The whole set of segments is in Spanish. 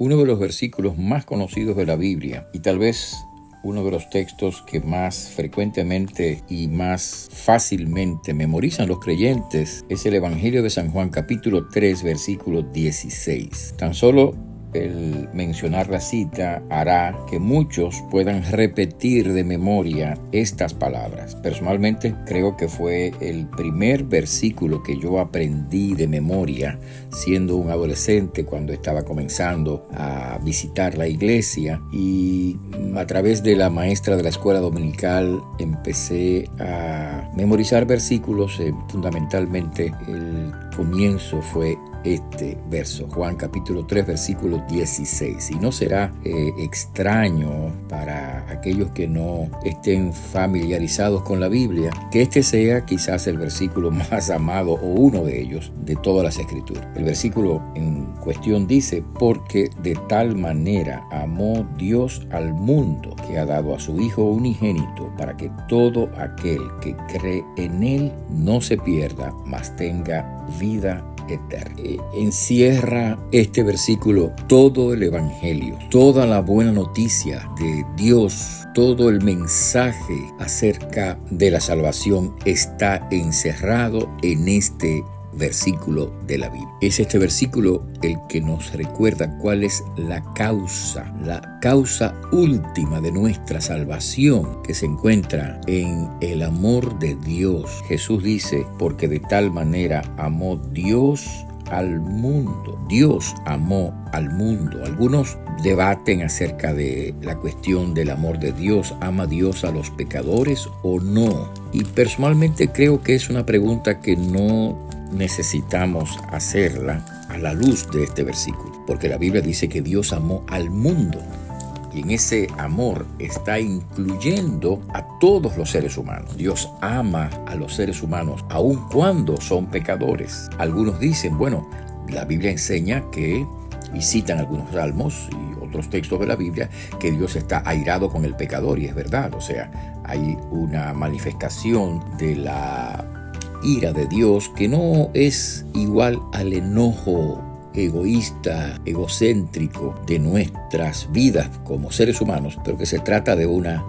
Uno de los versículos más conocidos de la Biblia y tal vez uno de los textos que más frecuentemente y más fácilmente memorizan los creyentes es el Evangelio de San Juan, capítulo 3, versículo 16. Tan solo el mencionar la cita hará que muchos puedan repetir de memoria estas palabras. Personalmente creo que fue el primer versículo que yo aprendí de memoria siendo un adolescente cuando estaba comenzando a visitar la iglesia, y a través de la maestra de la escuela dominical empecé a memorizar versículos. Fundamentalmente el comienzo fue este verso, Juan capítulo 3, versículo 16. Y no será extraño para aquellos que no estén familiarizados con la Biblia que este sea quizás el versículo más amado o uno de ellos de todas las Escrituras. El versículo en cuestión dice: porque de tal manera amó Dios al mundo que ha dado a su Hijo unigénito, para que todo aquel que cree en Él no se pierda, mas tenga vida eterna. Encierra este versículo todo el Evangelio, toda la buena noticia de Dios, todo el mensaje acerca de la salvación está encerrado en este versículo de la Biblia. Es este versículo el que nos recuerda cuál es la causa última de nuestra salvación, que se encuentra en el amor de Dios. Jesús dice: porque de tal manera amó Dios al mundo. Dios amó al mundo. Algunos debaten acerca de la cuestión del amor de Dios. ¿Ama Dios a los pecadores o no? Y personalmente creo que es una pregunta que no necesitamos hacerla a la luz de este versículo, porque la Biblia dice que Dios amó al mundo, y en ese amor está incluyendo a todos los seres humanos. Dios ama a los seres humanos aun cuando son pecadores. Algunos dicen, bueno, la Biblia enseña que, y citan algunos salmos y otros textos de la Biblia, que Dios está airado con el pecador, y es verdad. O sea, hay una manifestación de la ira de Dios que no es igual al enojo egoísta, egocéntrico de nuestras vidas como seres humanos, pero que se trata de una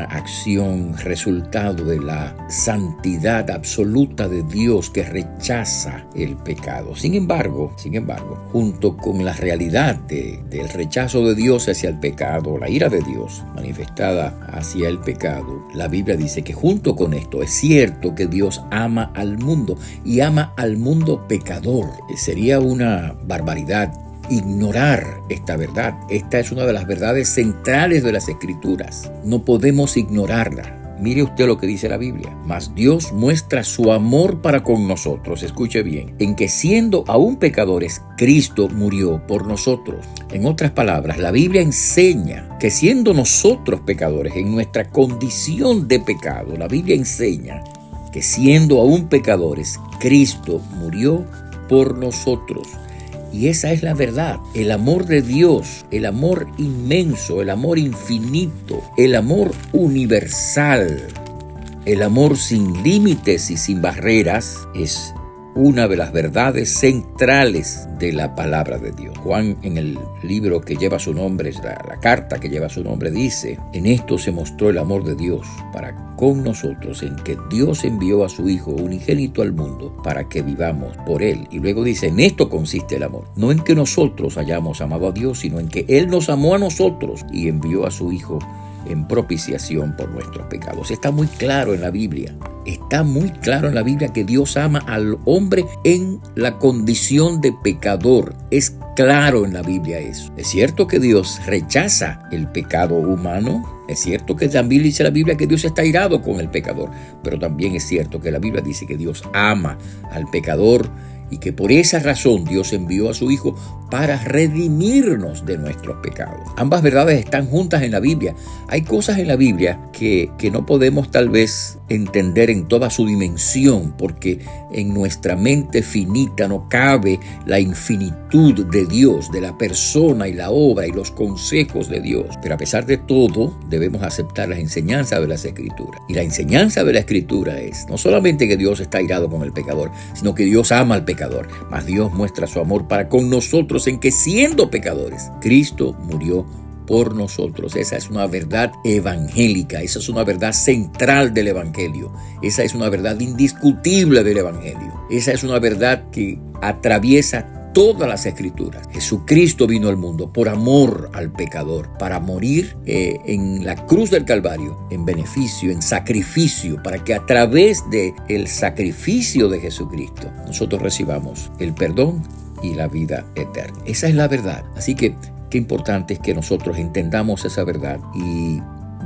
acción resultado de la santidad absoluta de Dios que rechaza el pecado. Sin embargo, junto con la realidad del rechazo de Dios hacia el pecado, la ira de Dios manifestada hacia el pecado, la Biblia dice que junto con esto es cierto que Dios ama al mundo, y ama al mundo pecador. Sería una barbaridad ignorar esta verdad. Esta es una de las verdades centrales de las Escrituras. No podemos ignorarla. Mire usted lo que dice la Biblia. Mas Dios muestra su amor para con nosotros, escuche bien, en que siendo aún pecadores, Cristo murió por nosotros. En otras palabras, la Biblia enseña que siendo nosotros pecadores, en nuestra condición de pecado, la Biblia enseña que siendo aún pecadores, Cristo murió por nosotros. Y esa es la verdad. El amor de Dios, el amor inmenso, el amor infinito, el amor universal, el amor sin límites y sin barreras, es una de las verdades centrales de la palabra de Dios. Juan, en el libro que lleva su nombre, la carta que lleva su nombre, dice: en esto se mostró el amor de Dios para con nosotros, en que Dios envió a su Hijo unigénito al mundo para que vivamos por Él. Y luego dice: en esto consiste el amor, no en que nosotros hayamos amado a Dios, sino en que Él nos amó a nosotros y envió a su Hijo en propiciación por nuestros pecados. Está muy claro en la Biblia. Está muy claro en la Biblia que Dios ama al hombre en la condición de pecador. Es claro en la Biblia eso. Es cierto que Dios rechaza el pecado humano. Es cierto que también dice la Biblia que Dios está airado con el pecador. Pero también es cierto que la Biblia dice que Dios ama al pecador, y que por esa razón Dios envió a su Hijo para redimirnos de nuestros pecados. Ambas verdades están juntas en la Biblia. Hay cosas en la Biblia que no podemos tal vez entender en toda su dimensión, porque en nuestra mente finita no cabe la infinitud de Dios, de la persona y la obra y los consejos de Dios. Pero a pesar de todo, debemos aceptar las enseñanzas de las Escrituras. Y la enseñanza de la Escritura es no solamente que Dios está airado con el pecador, sino que Dios ama al pecador. pecador. Mas Dios muestra su amor para con nosotros en que, siendo pecadores, Cristo murió por nosotros. Esa es una verdad evangélica, esa es una verdad central del evangelio, esa es una verdad indiscutible del evangelio, esa es una verdad que atraviesa todas las escrituras. Jesucristo vino al mundo por amor al pecador, para morir en la cruz del Calvario, en beneficio, en sacrificio, para que a través del sacrificio de Jesucristo nosotros recibamos el perdón y la vida eterna. Esa es la verdad. Así que qué importante es que nosotros entendamos esa verdad y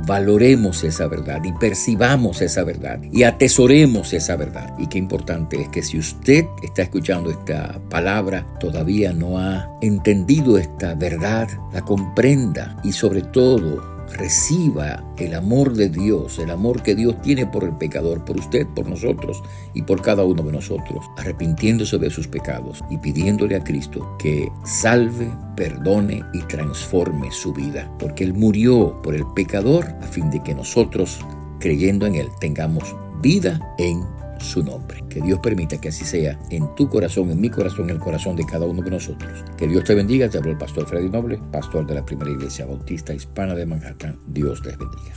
valoremos esa verdad y percibamos esa verdad y atesoremos esa verdad. Y qué importante es que si usted está escuchando esta palabra, todavía no ha entendido esta verdad, la comprenda y sobre todo reciba el amor de Dios, el amor que Dios tiene por el pecador, por usted, por nosotros y por cada uno de nosotros, arrepintiéndose de sus pecados y pidiéndole a Cristo que salve, perdone y transforme su vida, porque Él murió por el pecador a fin de que nosotros, creyendo en Él, tengamos vida en su nombre. Que Dios permita que así sea en tu corazón, en mi corazón, en el corazón de cada uno de nosotros. Que Dios te bendiga. Te habló el pastor Freddy Noble, pastor de la Primera Iglesia Bautista Hispana de Manhattan. Dios les bendiga.